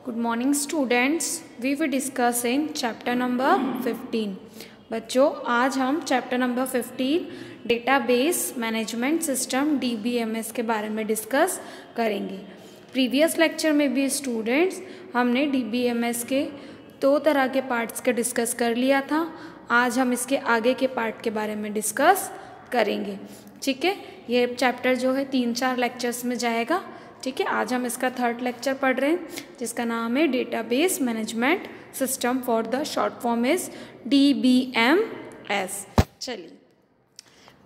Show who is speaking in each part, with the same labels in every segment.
Speaker 1: Good morning students. We will discuss in chapter number 15. बच्चों आज हम chapter number 15 database management system DBMS के बारे में डिस्कस करेंगे। प्रीवियस लेक्चर में भी स्टूडेंट्स हमने DBMS के दो तरह के पार्ट्स का डिस्कस कर लिया था। आज हम इसके आगे के पार्ट के बारे में डिस्कस करेंगे। ठीक है, ये चैप्टर जो है 3-4 लेक्चर्स में जाएगा। ठीक है, आज हम इसका 3rd लेक्चर पढ़ रहे हैं जिसका नाम है database management system for the short form is DBMS। चलिए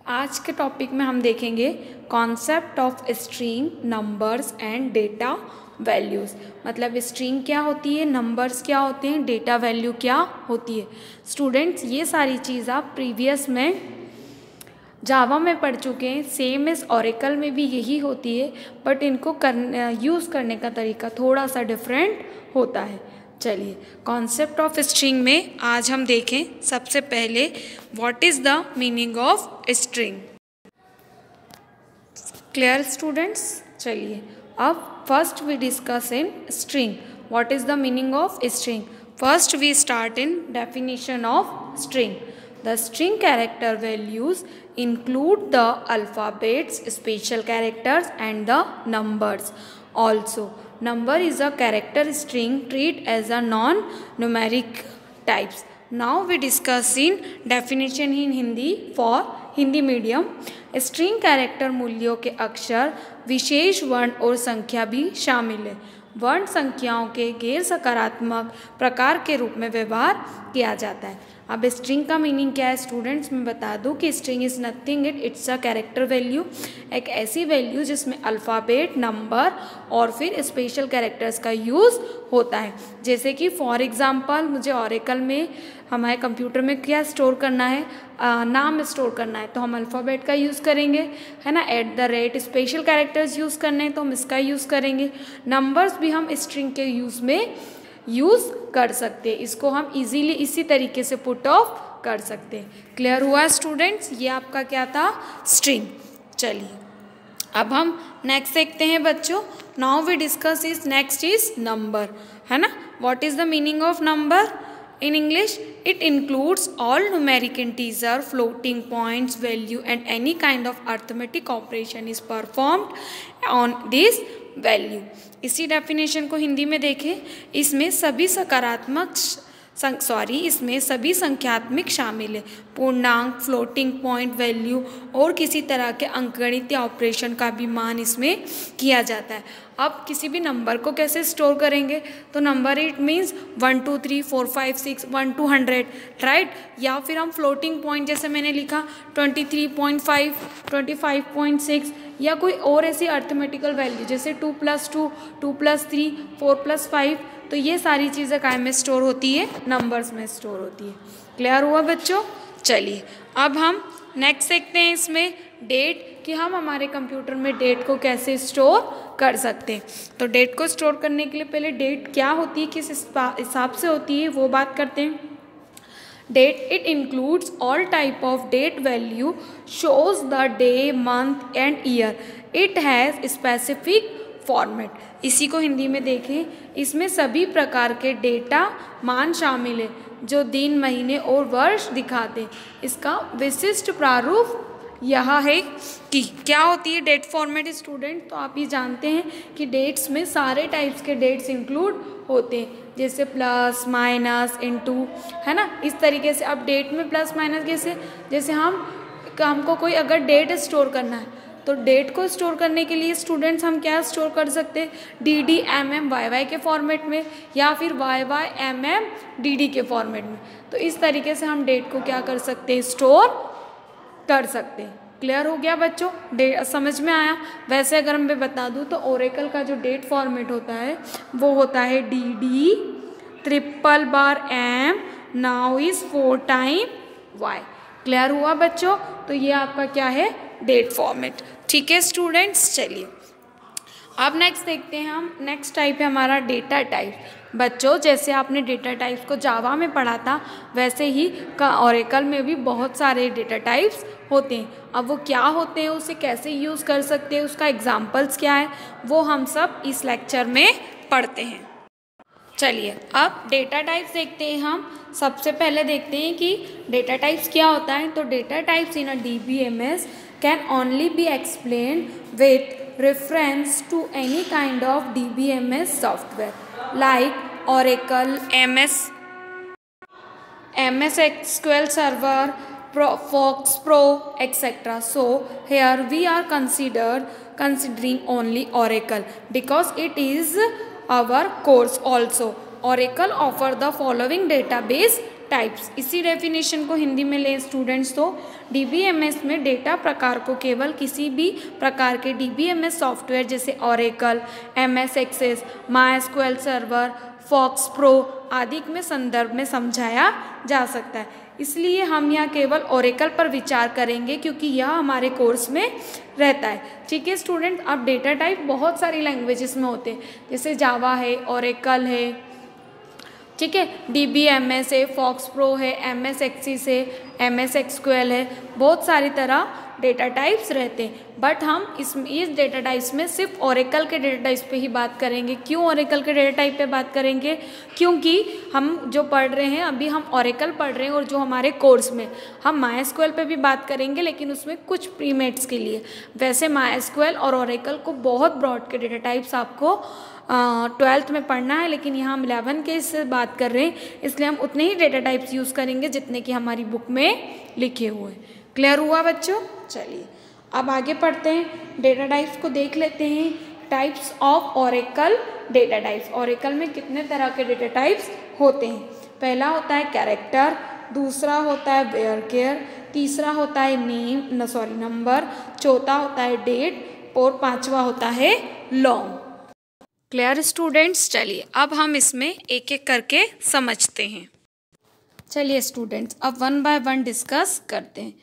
Speaker 1: आज के टॉपिक में हम देखेंगे concept of string, numbers and data values. मतलब स्ट्रिंग क्या होती है, नंबर्स क्या होते हैं, डेटा वैल्यू क्या होती है। स्टूडेंट्स ये सारी चीज़ आप प्रीवियस में जावा में पढ़ चुके हैं। सेम इस ओरेकल में भी यही होती है, बट इनको यूज़ करने का तरीका थोड़ा सा डिफरेंट होता है। चलिए कॉन्सेप्ट ऑफ स्ट्रिंग में आज हम देखें सबसे पहले what is the meaning of string. Clear students? चलिए अब first we discuss in string. What is the meaning of string? First we start in definition of string. The string character values include the alphabets, special characters and the numbers. Also, number is a character string treated as a non-numeric types. Now we discuss in definition in Hindi for Hindi medium. String character मूल्यों के अक्षर, विशेष वर्ण और संख्या भी शामिल है। वर्ण संख्याओं के गैर सकारात्मक प्रकार के रूप में व्यवहार किया जाता है। अब स्ट्रिंग का मीनिंग क्या है स्टूडेंट्स, मैं बता दूं कि string is nothing it's a character value, एक ऐसी वैल्यू जिसमें अल्फ़ाबेट, नंबर और फिर स्पेशल कैरेक्टर्स का यूज़ होता है। जैसे कि फॉर एग्जांपल मुझे ओरेकल में हमारे कंप्यूटर में क्या स्टोर करना है, नाम स्टोर करना है तो हम अल्फ़ाबेट का यूज़ करेंगे, है ना। @ स्पेशल कैरेक्टर्स यूज़ करने हैं तो हम इसका यूज़ करेंगे। नंबर्स भी हम स्ट्रिंग के यूज़ में यूज़ कर सकते हैं, इसको हम इजीली इसी तरीके से पुट ऑफ कर सकते हैं। क्लियर हुआ स्टूडेंट्स? ये आपका क्या था, स्ट्रिंग। चलिए अब हम नेक्स्ट देखते हैं बच्चों। Now we discuss is next is number, है ना। What is the meaning of number in English? It includes all numeric integer, floating points, value and any kind of arithmetic operation is performed on this value. इसी definition को हिंदी में देखें, इसमें सभी इसमें सभी संख्यात्मक शामिल है। पूर्णांक, फ्लोटिंग पॉइंट, वैल्यू और किसी तरह के अंकगणितीय ऑपरेशन का भी मान इसमें किया जाता है। अब किसी भी नंबर को कैसे स्टोर करेंगे, तो number it means 1 2 3 4 5 6 1 to 100, right. या फिर हम फ्लोटिंग पॉइंट जैसे मैंने लिखा 23.5 25.6 या कोई और ऐसी अर्थमेटिकल वैल्यू जैसे 2 + 2 2 + 3 4 + 5, तो ये सारी चीज़ें काय में स्टोर होती है, नंबर्स में स्टोर होती है। क्लियर हुआ बच्चों? चलिए अब हम नेक्स्ट देखते हैं इसमें डेट, कि हम हमारे कंप्यूटर में डेट को कैसे स्टोर कर सकते हैं। तो डेट को स्टोर करने के लिए पहले डेट क्या होती है, किस हिसाब से होती है, वो बात करते हैं। Date it includes all type of date value, shows the day, month and year. It has specific format. इसी को हिंदी में देखें, इसमें सभी प्रकार के डेटा मान शामिल है जो दिन, महीने और वर्ष दिखाते हैं। इसका विशिष्ट प्रारूप यह है कि क्या होती है डेट फॉर्मेट स्टूडेंट। तो आप ये जानते हैं कि डेट्स में सारे टाइप्स के डेट्स इंक्लूड होते हैं, जैसे प्लस, माइनस, इनटू, है ना। इस तरीके से अब डेट में प्लस माइनस कैसे, जैसे हमको कोई अगर डेट स्टोर करना है तो डेट को स्टोर करने के लिए स्टूडेंट्स हम क्या स्टोर कर सकते हैं, DD MM YY के फॉर्मेट में या फिर YY MM DD के फॉर्मेट में। तो इस तरीके से हम डेट को क्या कर सकते हैं, स्टोर कर सकते हैं। क्लियर हो गया बच्चों? समझ में आया? वैसे अगर मैं बता दूं तो ओरेकल का जो डेट फॉर्मेट होता है वो होता है DD $MM now is 4 time Y। Clear हुआ बच्चों? तो ये आपका क्या है, डेट फॉर्मेट। ठीक है स्टूडेंट्स, चलिए अब नेक्स्ट देखते हैं हम। नेक्स्ट टाइप है हमारा डेटा टाइप। बच्चों जैसे आपने डेटा टाइप्स को जावा में पढ़ा था वैसे ही ओरेकल में भी बहुत सारे डेटा टाइप्स होते हैं। अब वो क्या होते हैं, उसे कैसे यूज़ कर सकते हैं, उसका एग्जाम्पल्स क्या है, वो हम सब इस लेक्चर में पढ़ते हैं। चलिए अब डेटा टाइप्स देखते हैं हम। सबसे पहले देखते हैं कि डेटा टाइप्स क्या होता है। तो data types in a DBMS can only be explain with reference to any kind of DBMS software like Oracle, MS SQL Server, Fox Pro, etc. So here we are considering only Oracle because it is our course also. Oracle offer the following database types. इसी definition को हिंदी में ले students, तो DBMS में data प्रकार को केवल किसी भी प्रकार के DBMS सॉफ्टवेयर जैसे Oracle, MS Access, MySQL server, FoxPro आदि में संदर्भ में समझाया जा सकता है। इसलिए हम यहाँ केवल ओरेकल पर विचार करेंगे क्योंकि यह हमारे कोर्स में रहता है। ठीक है स्टूडेंट, अब डेटा टाइप बहुत सारी लैंग्वेजेस में होते हैं, जैसे जावा है, ओरेकल है, ठीक है, DBMS है, फॉक्स प्रो है, MS एक्सिस है, MS SQL है, बहुत सारी तरह डेटा टाइप्स रहते हैं। बट हम इस डेटा टाइप्स में सिर्फ ओरेकल के डेटा टाइप्स पे ही बात करेंगे। क्यों ओरेकल के डेटा टाइप पे बात करेंगे? क्योंकि हम जो पढ़ रहे हैं अभी हम ओरेकल पढ़ रहे हैं, और जो हमारे कोर्स में हम MySQL पे भी बात करेंगे, लेकिन उसमें कुछ प्रीमेट्स के लिए। वैसे MySQL और ओरेकल को बहुत ब्रॉड के डेटा टाइप्स आपको 12th में पढ़ना है, लेकिन यहाँ हम 11 के से बात कर रहे हैं, इसलिए हम उतने ही डेटा टाइप्स यूज़ करेंगे जितने कि हमारी बुक में लिखे हुए हैं। क्लियर हुआ बच्चों? चलिए अब आगे पढ़ते हैं, डेटा टाइप्स को देख लेते हैं। Types of Oracle data types. Oracle में कितने तरह के डेटा टाइप्स होते हैं? पहला होता है कैरेक्टर, दूसरा होता है वेयरकेयर, तीसरा होता है नंबर, चौथा होता है डेट, और पांचवा होता है लॉन्ग। Clear students? चलिए अब हम इसमें एक एक करके समझते हैं। चलिए स्टूडेंट्स अब वन बाय वन डिस्कस करते हैं।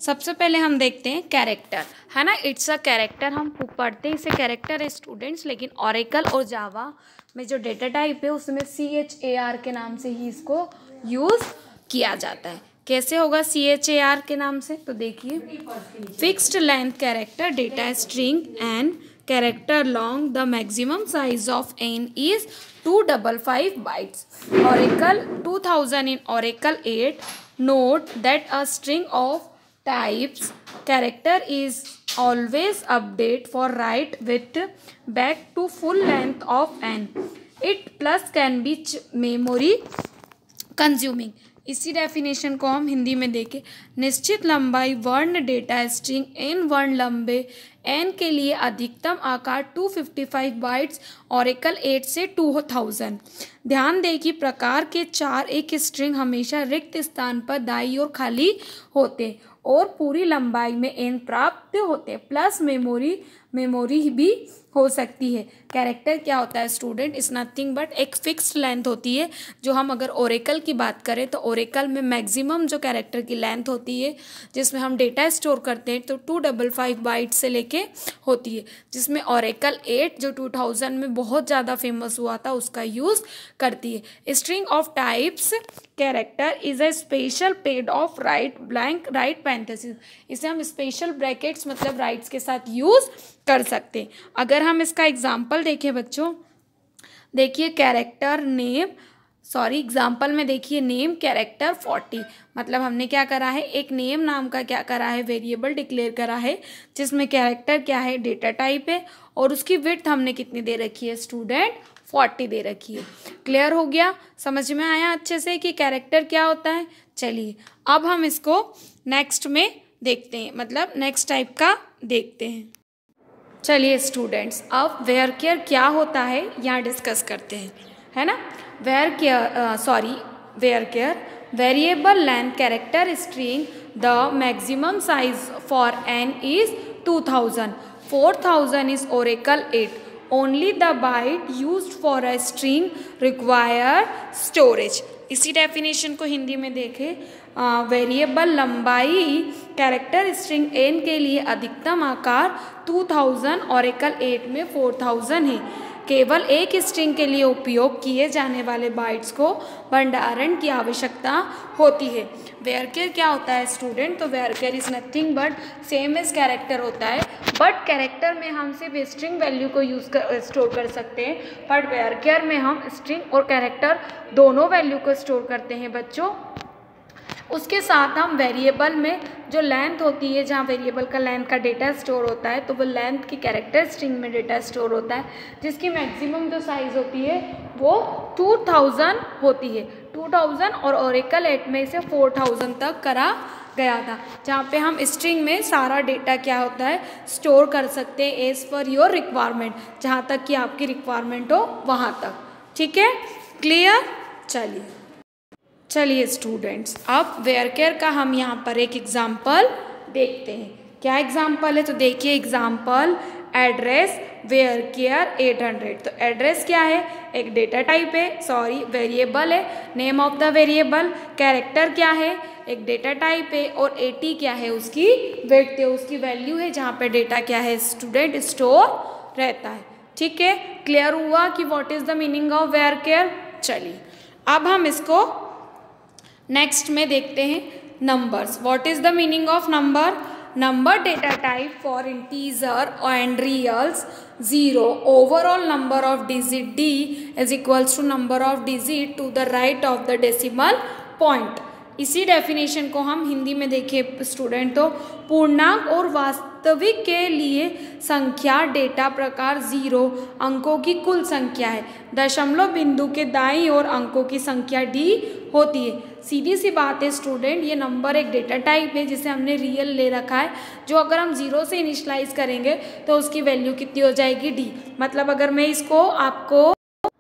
Speaker 1: सबसे पहले हम देखते हैं कैरेक्टर, है ना, इट्स अ कैरेक्टर। हम पढ़ते हैं इसे कैरेक्टर है स्टूडेंट्स, लेकिन ओरेकल और जावा में जो डेटा टाइप है उसमें CHAR के नाम से ही इसको यूज़ किया जाता है। कैसे होगा CHAR के नाम से? तो देखिए, fixed length character data string and character long, the maximum size of n is 255 bytes. Oracle 2000 in Oracle 8 note that a string of types character is always update for write with back to full length of n. It plus can be memory consuming. इसी definition को हम हिंदी में देखें, निश्चित लंबाई वर्ण data string n वर्ण लंबे n के लिए अधिकतम आकार 255 बाइट्स, ओरेकल 8 से 2000। ध्यान दें कि प्रकार के 4 एक स्ट्रिंग हमेशा रिक्त स्थान पर दाईं ओर खाली होते और पूरी लंबाई में n प्राप्त होते, प्लस मेमोरी भी हो सकती है। कैरेक्टर क्या होता है स्टूडेंट? इज नथिंग बट एक फिक्स्ड लेंथ होती है। जो हम अगर ओरेकल की बात करें तो ओरेकल में मैक्सिमम जो कैरेक्टर की लेंथ होती है जिसमें हम डेटा स्टोर करते हैं तो 255 बाइट से लेके होती है, जिसमें ओरेकल 8 जो 2000 में बहुत ज़्यादा फेमस हुआ था उसका यूज़ करती है। String of types character is a special paid of right blank right parenthesis. इसे हम स्पेशल ब्रैकेट्स मतलब राइट्स के साथ यूज़ कर सकते हैं। अगर हम इसका एग्जाम्पल देखें बच्चों, देखिए कैरेक्टर नेम, एग्जाम्पल में देखिए नेम कैरेक्टर 40, मतलब हमने क्या करा है, एक नेम नाम का क्या करा है, वेरिएबल डिक्लेयर करा है जिसमें कैरेक्टर क्या है, डेटा टाइप है, और उसकी विड्थ हमने कितनी दे रखी है स्टूडेंट, 40 दे रखी है। क्लियर हो गया? समझ में आया अच्छे से कि कैरेक्टर क्या होता है? चलिए अब हम इसको नेक्स्ट में देखते हैं, मतलब नेक्स्ट टाइप का देखते हैं। चलिए स्टूडेंट्स अब वेयरकेयर क्या होता है यहाँ डिस्कस करते हैं, है ना। Varchar variable length character string, the maximum size for n is 2000, 4000 is Oracle 8, only the byte used for a string require storage. इसी डेफिनेशन को हिंदी में देखें, वेरिएबल लंबाई कैरेक्टर स्ट्रिंग n के लिए अधिकतम आकार 2000, ओरेकल 8 में 4000 है। केवल एक स्ट्रिंग के लिए उपयोग किए जाने वाले बाइट्स को भंडारण की आवश्यकता होती है। वेयरकेयर क्या होता है स्टूडेंट? तो varchar is nothing but same as character होता है, बट कैरेक्टर में हम सिर्फ स्ट्रिंग वैल्यू को स्टोर कर सकते हैं, बट वेयरकेयर में हम स्ट्रिंग और कैरेक्टर दोनों वैल्यू को स्टोर करते हैं बच्चों। उसके साथ हम वेरिएबल में जो लेंथ होती है, जहाँ वेरिएबल का लेंथ का डेटा स्टोर होता है, तो वो लेंथ की कैरेक्टर स्ट्रिंग में डेटा स्टोर होता है, जिसकी मैक्सिमम जो साइज़ होती है वो 2000 होती है। 2000 और ओरेकल 8 में इसे 4000 तक करा गया था, जहाँ पे हम स्ट्रिंग में सारा डेटा क्या होता है स्टोर कर सकते हैं एज पर योर रिक्वायरमेंट, जहाँ तक कि आपकी रिक्वायरमेंट हो वहाँ तक। ठीक है, क्लियर? चलिए स्टूडेंट्स, अब वेयरकेयर का हम यहाँ पर एक एग्जाम्पल देखते हैं। क्या एग्जाम्पल है? तो देखिए एग्जाम्पल एड्रेस वेयरकेयर 800। तो एड्रेस क्या है? एक डेटा टाइप है, वेरिएबल है, name of the variable. Character क्या है? एक डेटा टाइप है, और 80 क्या है? उसकी वेट है, उसकी वैल्यू है, जहाँ पे डेटा क्या है स्टूडेंट स्टोर रहता है। ठीक है, क्लियर हुआ कि what is the meaning of varchar? चलिए अब हम इसको नेक्स्ट में देखते हैं numbers. What is the meaning of number? Number data type for integer and reals 0 overall number of digit d is equals to number of digit to the right of the decimal point. इसी definition को हम हिंदी में देखें student, तो पूर्णांक और वास्तविक के लिए संख्या डेटा प्रकार 0 अंकों की कुल संख्या है। दशमलव बिंदु के दाईं ओर अंकों की संख्या d होती है। सीधी सी बात है स्टूडेंट, ये नंबर एक डेटा टाइप है जिसे हमने रियल ले रखा है, जो अगर हम 0 से इनिशलाइज करेंगे तो उसकी वैल्यू कितनी हो जाएगी? d। मतलब अगर मैं इसको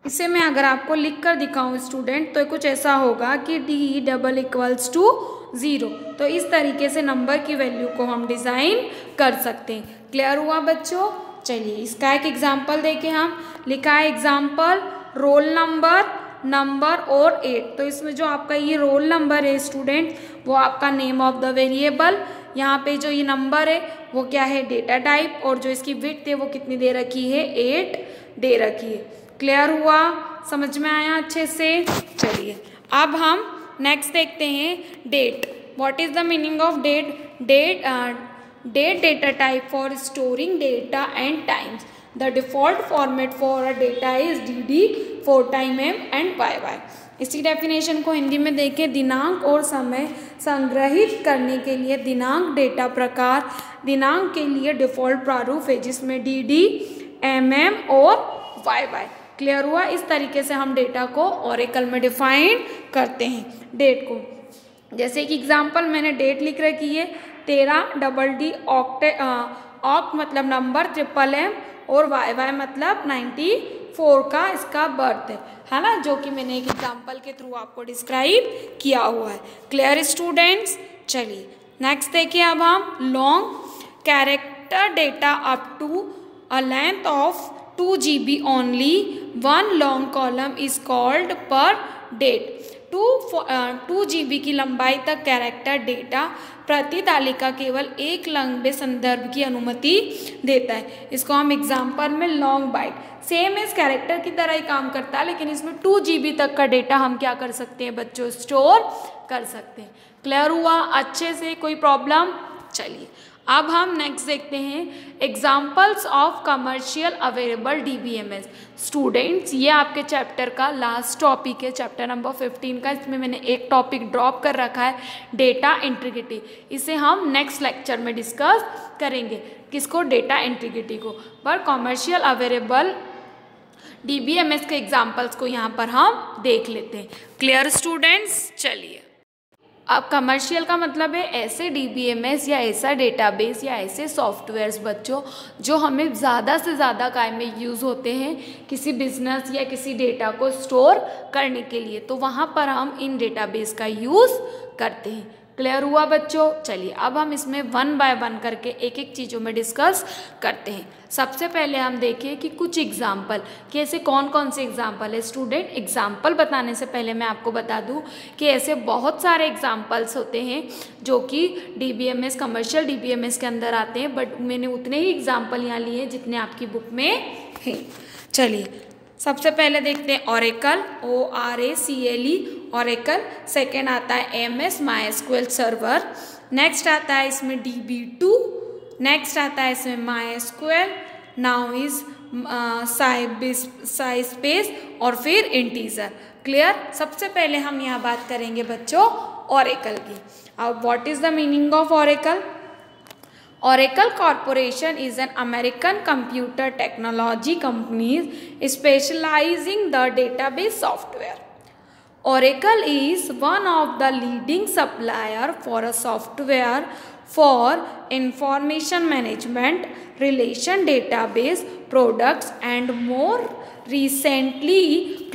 Speaker 1: इसे मैं अगर आपको लिख कर दिखाऊं स्टूडेंट, तो कुछ ऐसा होगा कि d डबल इक्वल्स टू 0। तो इस तरीके से नंबर की वैल्यू को हम डिज़ाइन कर सकते हैं। क्लियर हुआ बच्चों? चलिए इसका एक एग्जाम्पल देखें हम। लिखा है एग्जाम्पल रोल नंबर और 8। तो इसमें जो आपका ये रोल नंबर है स्टूडेंट, वो आपका नेम ऑफ द वेरिएबल। यहाँ पे जो ये नंबर है वो क्या है? Data type. और जो इसकी विड्थ है वो कितनी दे रखी है? 8 दे रखी है। क्लियर हुआ? समझ में आया अच्छे से? चलिए अब हम नेक्स्ट देखते हैं date. What is the meaning of date? Date data type for storing data and times. The default format for a data is dd 4 time m and yy। इसी डेफिनेशन को हिंदी में देखें, दिनांक और समय संग्रहित करने के लिए दिनांक डेटा प्रकार दिनांक के लिए डिफॉल्ट प्रारूप है, जिसमें dd mm और yy। क्लियर हुआ? इस तरीके से हम डेटा को ओरेकल में डिफाइन करते हैं डेट को। जैसे कि एग्जांपल मैंने डेट लिख रखी है 13 डबल डी ऑक्ट मतलब नंबर, ट्रिपल एम और yy मतलब 94 का इसका बर्थ है ना, जो कि मैंने एक एग्जांपल के थ्रू आपको डिस्क्राइब किया हुआ है। Clear students? चलिए नेक्स्ट देखिए अब हम long character data up to a length of 2 GB only one long column is called per date। 2 GB की लंबाई तक कैरेक्टर डेटा प्रति तालिका केवल एक लंबे संदर्भ की अनुमति देता है। इसको हम एग्जाम्पल में long byte, same as character की तरह ही काम करता है, लेकिन इसमें 2 GB तक का डेटा हम क्या कर सकते हैं बच्चों? स्टोर कर सकते हैं। क्लियर हुआ अच्छे से? कोई प्रॉब्लम? चलिए अब हम नेक्स्ट देखते हैं examples of commercial available DBMS। Students ये आपके चैप्टर का लास्ट टॉपिक है, चैप्टर नंबर 15 का। इसमें मैंने एक टॉपिक ड्रॉप कर रखा है, डेटा इंटीग्रिटी। इसे हम नेक्स्ट लेक्चर में डिस्कस करेंगे। किसको? डेटा इंटीग्रिटी को। पर कमर्शियल अवेलेबल DBMS के एग्जाम्पल्स को यहाँ पर हम देख लेते हैं। Clear students? चलिए अब कमर्शियल का मतलब है ऐसे DBMS या ऐसा डेटाबेस या ऐसे सॉफ्टवेयर्स बच्चों जो हमें ज़्यादा से ज़्यादा काम में यूज़ होते हैं किसी बिजनेस या किसी डेटा को स्टोर करने के लिए, तो वहाँ पर हम इन डेटाबेस का यूज़ करते हैं। क्लियर हुआ बच्चों? चलिए अब हम इसमें 1 बाय 1 करके एक एक चीज़ों में डिस्कस करते हैं। सबसे पहले हम देखें कि कुछ एग्जाम्पल, कि ऐसे कौन कौन से एग्जाम्पल है। स्टूडेंट एग्जाम्पल बताने से पहले मैं आपको बता दूं कि ऐसे बहुत सारे एग्जाम्पल्स होते हैं जो कि DBMS कमर्शियल DBMS के अंदर आते हैं, बट मैंने उतने ही एग्जाम्पल यहाँ लिए जितने आपकी बुक में हैं। चलिए सबसे पहले देखते हैं ओरेकल, ORACLE ओरेकल। सेकेंड आता है MS MySQL सर्वर। नेक्स्ट आता है इसमें DB2। नेक्स्ट आता है इसमें MySQL, नाउ इज साइस्पेस और फिर इंटीजर। क्लियर। सबसे पहले हम यहाँ बात करेंगे बच्चों ओरेकल की। अब what is the meaning of Oracle? Oracle Corporation is an American computer technology company specializing the database software. Oracle is one of the leading supplier for a software for information management, relation database products and more recently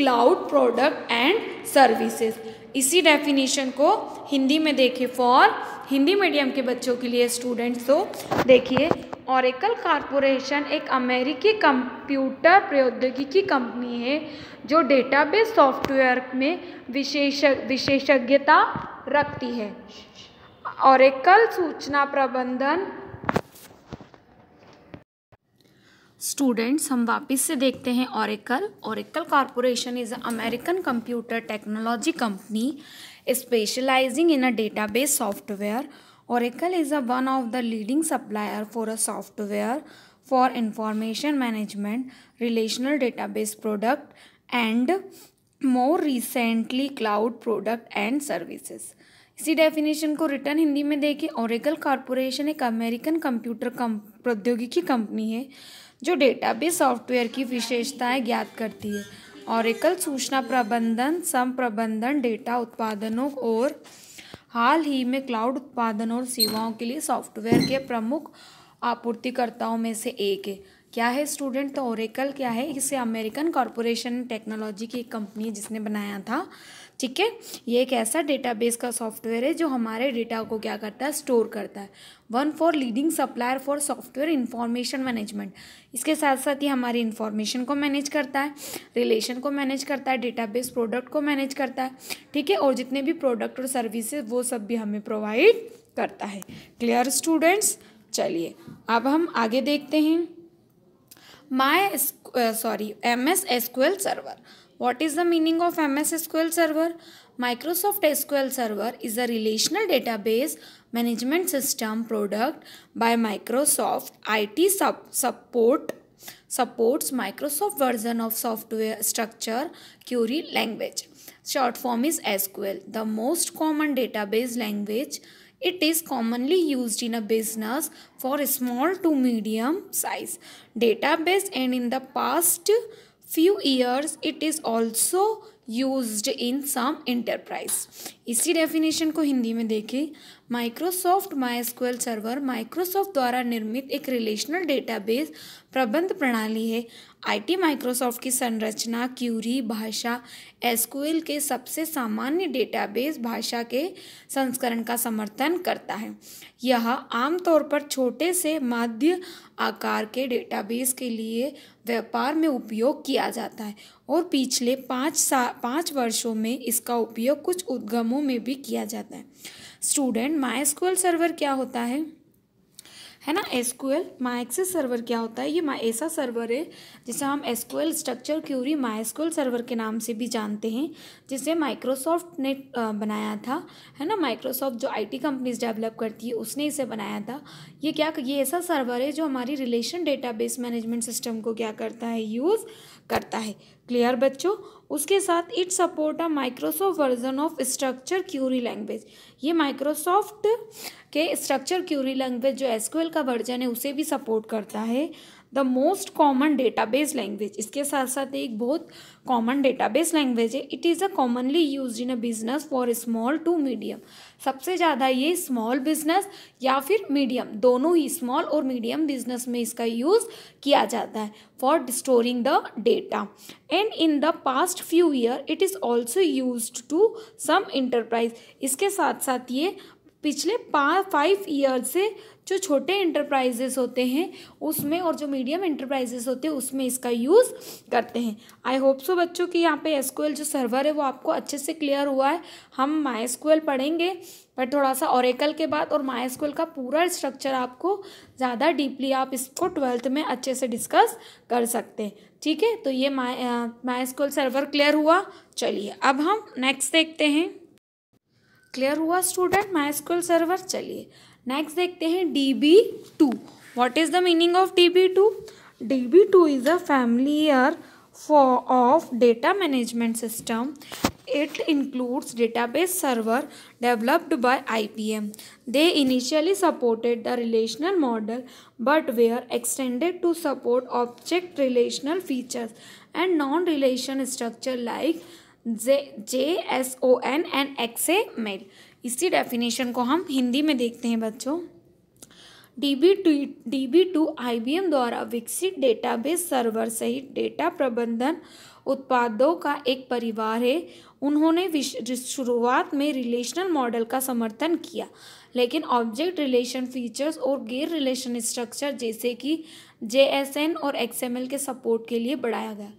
Speaker 1: cloud product and services. इसी definition को हिंदी में देखें for Hindi medium के बच्चों के लिए students, तो देखिए ओरेकल कॉरपोरेशन एक अमेरिकी कंप्यूटर प्रौद्योगिकी कंपनी है जो डेटाबेस सॉफ्टवेयर में विशेषज्ञता रखती है। ओरेकल सूचना प्रबंधन। स्टूडेंट्स हम वापस से देखते हैं Oracle. Oracle corporation is American computer technology company specializing in a database software. Oracle is one of the leading supplier for a software for information management, relational database product and more recently cloud product and services. इसी definition को return Hindi में देखिए। Oracle corporation एक American computer प्रौद्योगिकी company है जो database software की विशेषताएं ज्ञात करती है। ओरेकल सूचना प्रबंधन, संप्रबंधन, डेटा उत्पादनों और हाल ही में क्लाउड उत्पादन और सेवाओं के लिए सॉफ्टवेयर के प्रमुख आपूर्तिकर्ताओं में से एक है। क्या है स्टूडेंट? तो ओरेकल क्या है? इसे अमेरिकन कॉरपोरेशन टेक्नोलॉजी की एक कंपनी जिसने बनाया था। ठीक है, ये एक ऐसा डेटाबेस का सॉफ्टवेयर है जो हमारे डेटा को क्या करता है? स्टोर करता है। One for leading supplier for software information management. इसके साथ साथ ही हमारी इंफॉर्मेशन को मैनेज करता है, रिलेशन को मैनेज करता है, डेटाबेस प्रोडक्ट को मैनेज करता है। ठीक है, और जितने भी प्रोडक्ट और सर्विसेज वो सब भी हमें प्रोवाइड करता है। Clear students? चलिए अब हम आगे देखते हैं MS SQL server. What is the meaning of MS SQL server? Microsoft SQL Server is a relational database management system product by Microsoft. IT supports Microsoft version of software structure query language. Short form is SQL. The most common database language. It is commonly used in a business for small to medium size database, and in the past few years it is also used in some enterprise. इसी definition को हिंदी में देखें। Microsoft MySQL server Microsoft द्वारा निर्मित एक relational database प्रबंध प्रणाली है। IT माइक्रोसॉफ्ट की संरचना क्यूरी भाषा SQL के सबसे सामान्य डेटाबेस भाषा के संस्करण का समर्थन करता है। यह आमतौर पर छोटे से मध्य आकार के डेटाबेस के लिए व्यापार में उपयोग किया जाता है और पिछले 5 वर्षों में इसका उपयोग कुछ उद्यमों में भी किया जाता है। स्टूडेंट MySQL सर्वर क्या होता है ना? SQL MySQL सर्वर क्या होता है? ये ऐसा सर्वर है जिसे हम SQL structure query MySQL server के नाम से भी जानते हैं, जिसे माइक्रोसॉफ्ट ने बनाया था, है ना। माइक्रोसॉफ्ट जो IT कंपनीज डेवलप करती है उसने इसे बनाया था। ये ऐसा सर्वर है जो हमारी रिलेशन डेटाबेस मैनेजमेंट सिस्टम को क्या करता है? यूज़ करता है। क्लियर बच्चों? उसके साथ it support a Microsoft version of structure query language. ये माइक्रोसॉफ्ट के स्ट्रक्चर क्यूरी लैंग्वेज जो SQL का वर्जन है उसे भी सपोर्ट करता है। The most common database language, इसके साथ साथ एक बहुत कॉमन डेटाबेस लैंग्वेज है। It is a commonly used in a business for small to medium. सबसे ज़्यादा ये स्मॉल बिजनेस या फिर मीडियम, दोनों ही स्मॉल और मीडियम बिजनेस में इसका यूज़ किया जाता है for storing the data. And in the past few year it is also used to some enterprise. इसके साथ साथ ये पिछले 5 ईयर से जो छोटे इंटरप्राइजेस होते हैं उसमें और जो मीडियम इंटरप्राइजेस होते हैं उसमें इसका यूज़ करते हैं। आई होप सो बच्चों कि यहाँ पे एसक्यूएल जो सर्वर है वो आपको अच्छे से क्लियर हुआ है। हम माईएसक्यूएल पढ़ेंगे पर थोड़ा सा ओरेकल के बाद, और माईएसक्यूएल का पूरा स्ट्रक्चर आपको ज़्यादा डीपली आप इसको 12th में अच्छे से डिस्कस कर सकते हैं। ठीक है, तो ये माईएसक्यूएल सर्वर क्लियर हुआ। चलिए अब हम नेक्स्ट देखते हैं। क्लियर हुआ स्टूडेंट माईएसक्यूएल सर्वर। चलिए नेक्स्ट देखते हैं DB2। What is the meaning of DB2? DB2 is a familiar of data management system. It includes database server developed by IBM. They initially supported the relational model but were extended to support object relational features and non-relation structure like JSON and XML. इसी definition को हम हिंदी में देखते हैं बच्चों। DB2 IBM द्वारा विकसित database server सहित डेटा प्रबंधन उत्पादों का एक परिवार है। उन्होंने शुरुआत में रिलेशनल मॉडल का समर्थन किया, लेकिन ऑब्जेक्ट रिलेशन फीचर्स और गैर रिलेशन स्ट्रक्चर जैसे कि JSON और XML के सपोर्ट के लिए बढ़ाया गया।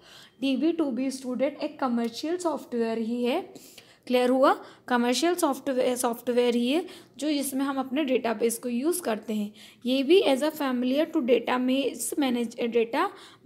Speaker 1: DB2 भी स्टूडेंट एक कमर्शियल सॉफ्टवेयर ही है। क्लियर हुआ? कमर्शियल सॉफ्टवेयर ही है जो जिसमें हम अपने डेटाबेस को यूज़ करते हैं। ये भी as a familiar to data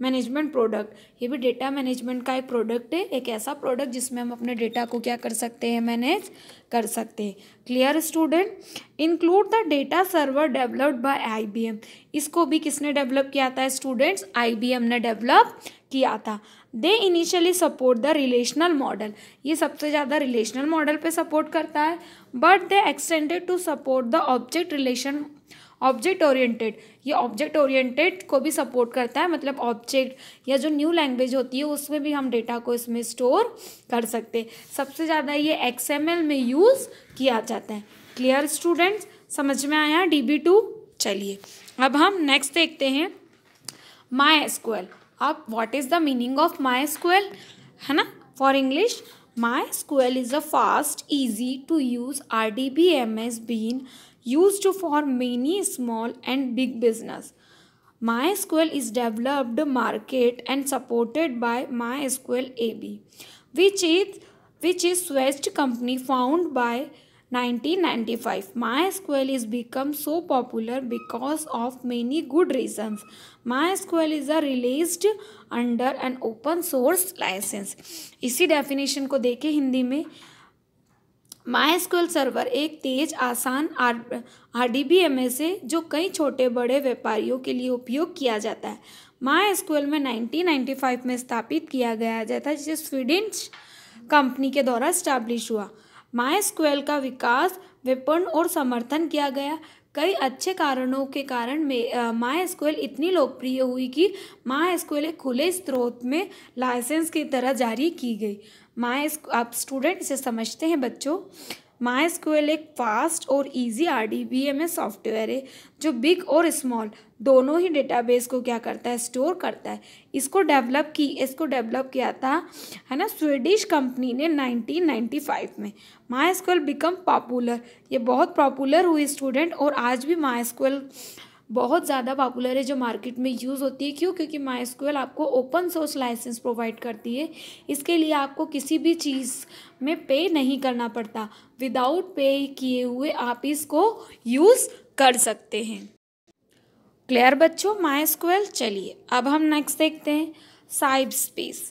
Speaker 1: management product, ये भी डेटा मैनेजमेंट का एक प्रोडक्ट है, एक ऐसा प्रोडक्ट जिसमें हम अपने डेटा को क्या कर सकते हैं, मैनेज कर सकते हैं। Clear student? Include the data server developed by IBM। इसको भी किसने डेवलप किया था स्टूडेंट्स? IBM ने डेवलप किया था। They initially support the relational model, ये सबसे ज़्यादा रिलेशनल मॉडल पे सपोर्ट करता है, but they extended to support the object oriented, ये ऑब्जेक्ट ओरिएंटेड को भी सपोर्ट करता है, मतलब ऑब्जेक्ट या जो न्यू लैंग्वेज होती है उसमें भी हम डेटा को इसमें स्टोर कर सकते हैं। सबसे ज़्यादा ये XML में यूज़ किया जाता है। Clear students? समझ में आया DB2? चलिए अब हम नेक्स्ट देखते हैं MySQL। अब what is the meaning of MySQL, है ना? For English, MySQL is a fast, easy to use RDBMS being used for many small and big business. MySQL is developed, marketed and supported by MySQL AB, which is Swiss company founded by 1995. MySQL is become so popular because of many good reasons. MySQL is released under an open source license. इसी definition को देखें हिंदी में। MySQL server एक तेज आसान RDBMS है जो कई छोटे बड़े व्यापारियों के लिए उपयोग किया जाता है। MySQL में 1995 में स्थापित किया गया था, जिसे स्वीडिश कंपनी के द्वारा स्टैब्लिश हुआ। MySQL का विकास, विपणन और समर्थन किया गया। कई अच्छे कारणों के कारण MySQL इतनी लोकप्रिय हुई कि MySQL एक खुले स्रोत में लाइसेंस की तरह जारी की गई। आप स्टूडेंट इसे समझते हैं बच्चों। MySQL एक फास्ट और इजी RDBMS सॉफ्टवेयर है जो बिग और स्मॉल दोनों ही डेटाबेस को क्या करता है, स्टोर करता है। इसको डेवलप किया था, है ना, स्वीडिश कंपनी ने 1995 में। MySQL बिकम पॉपुलर, ये बहुत पॉपुलर हुई स्टूडेंट, और आज भी MySQL बहुत ज़्यादा पॉपुलर है जो मार्केट में यूज़ होती है। क्यों? क्योंकि MySQL आपको ओपन सोर्स लाइसेंस प्रोवाइड करती है। इसके लिए आपको किसी भी चीज़ में पे नहीं करना पड़ता, विदाउट पे किए हुए आप इसको यूज़ कर सकते हैं। क्लियर बच्चों MySQL? चलिए अब हम नेक्स्ट देखते हैं साइबस्पेस।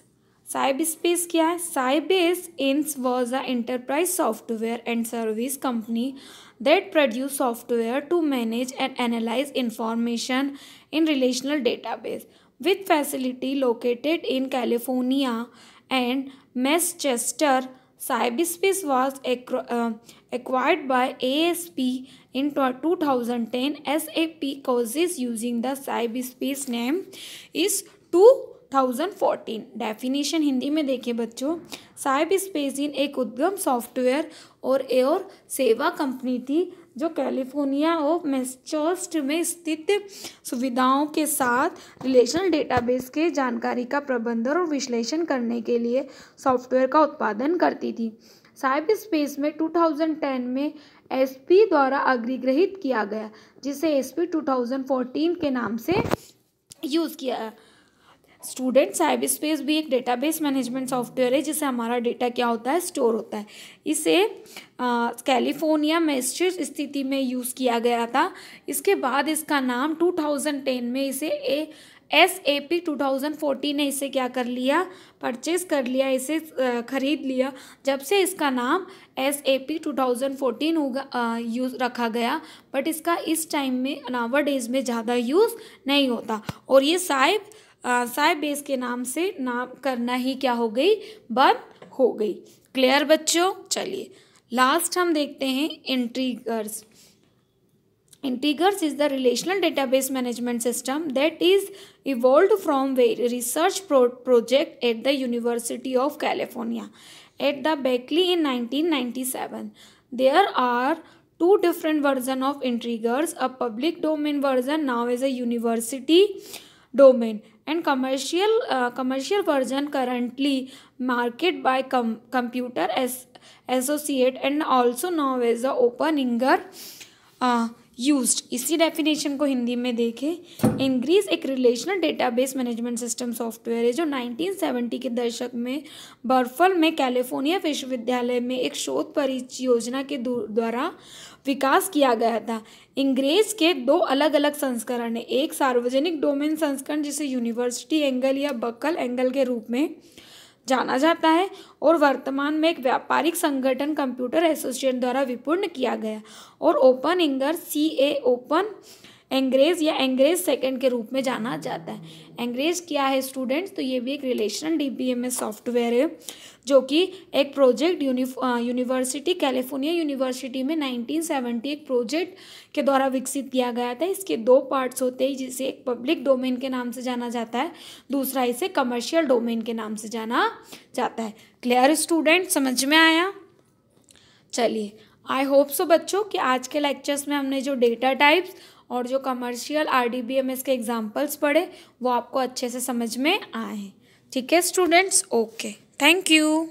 Speaker 1: साइबस्पेस क्या है? साइबेस इंस was a enterprise software and service company that produce software to manage and analyze information in relational database with facility located in California and Massachusetts. Cyberspace was acquired by ASP in 2010. SAP causes using the Cyberspace name is 2014. Definition Hindi में देखिए बच्चों। Cyberspace एक उद्यम software और सेवा company थी जो California और मैसाचुसेट्स में स्थित सुविधाओं के साथ रिलेशनल डेटाबेस के जानकारी का प्रबंधन और विश्लेषण करने के लिए सॉफ्टवेयर का उत्पादन करती थी। साइबर स्पेस में 2010 में एसपी द्वारा अधिग्रहित किया गया, जिसे एसपी 2014 के नाम से यूज़ किया। स्टूडेंट, साइबर स्पेस भी एक डेटाबेस मैनेजमेंट सॉफ्टवेयर है जिसे हमारा डेटा क्या होता है, स्टोर होता है। इसे कैलिफोर्निया मैसेच्यूसेट्स स्थिति में यूज़ किया गया था। इसके बाद इसका नाम 2010 में इसे SAP 2014 ने इसे क्या कर लिया, परचेज कर लिया, इसे खरीद लिया। जब से इसका नाम SAP 2014 होगा यूज़ रखा गया, बट इसका इस टाइम में नावा डेज में ज़्यादा यूज़ नहीं होता और ये साइबेस के नाम से नाम करना ही क्या हो गई, बंद हो गई। क्लियर बच्चों? चलिए लास्ट हम देखते हैं इंटीग्रर्स। Integers is the relational database management system that is evolved from a research project at the University of California at the Berkeley in 1997. There are two different versions of integers, a public domain version now as a university domain and commercial version currently marketed by Computer Associate and also now as the Openinger used. इसी definition को हिंदी में देखें, इंग्रीज एक relational database management system software है जो 1970 के दशक में बर्फल में कैलिफोर्निया विश्वविद्यालय में एक शोध परियोजना के द्वारा विकास किया गया था। इंग्रेज के दो अलग अलग संस्करण हैं, एक सार्वजनिक डोमेन संस्करण जिसे यूनिवर्सिटी एंगल या बकल एंगल के रूप में जाना जाता है और वर्तमान में एक व्यापारिक संगठन कंप्यूटर एसोसिएशन द्वारा विपूर्ण किया गया, और ओपन इंगर CA ओपन एंग्रेज या एंग्रेज सेकंड के रूप में जाना जाता है। एंग्रेज क्या है स्टूडेंट्स? तो ये भी एक रिलेशनल DBMS सॉफ्टवेयर है जो कि एक प्रोजेक्ट यूनिवर्सिटी कैलिफोर्निया यूनिवर्सिटी में 1970 एक प्रोजेक्ट के द्वारा विकसित किया गया था। इसके दो पार्ट्स होते हैं, जिसे एक पब्लिक डोमेन के नाम से जाना जाता है, दूसरा इसे कमर्शियल डोमेन के नाम से जाना जाता है। Clear student? समझ में आया? चलिए, आई होप सो बच्चों कि आज के लेक्चर्स में हमने जो डेटा टाइप्स और जो कमर्शियल RDBMS के एग्जाम्पल्स पढ़े वो आपको अच्छे से समझ में आए। ठीक है स्टूडेंट्स? Okay, thank you.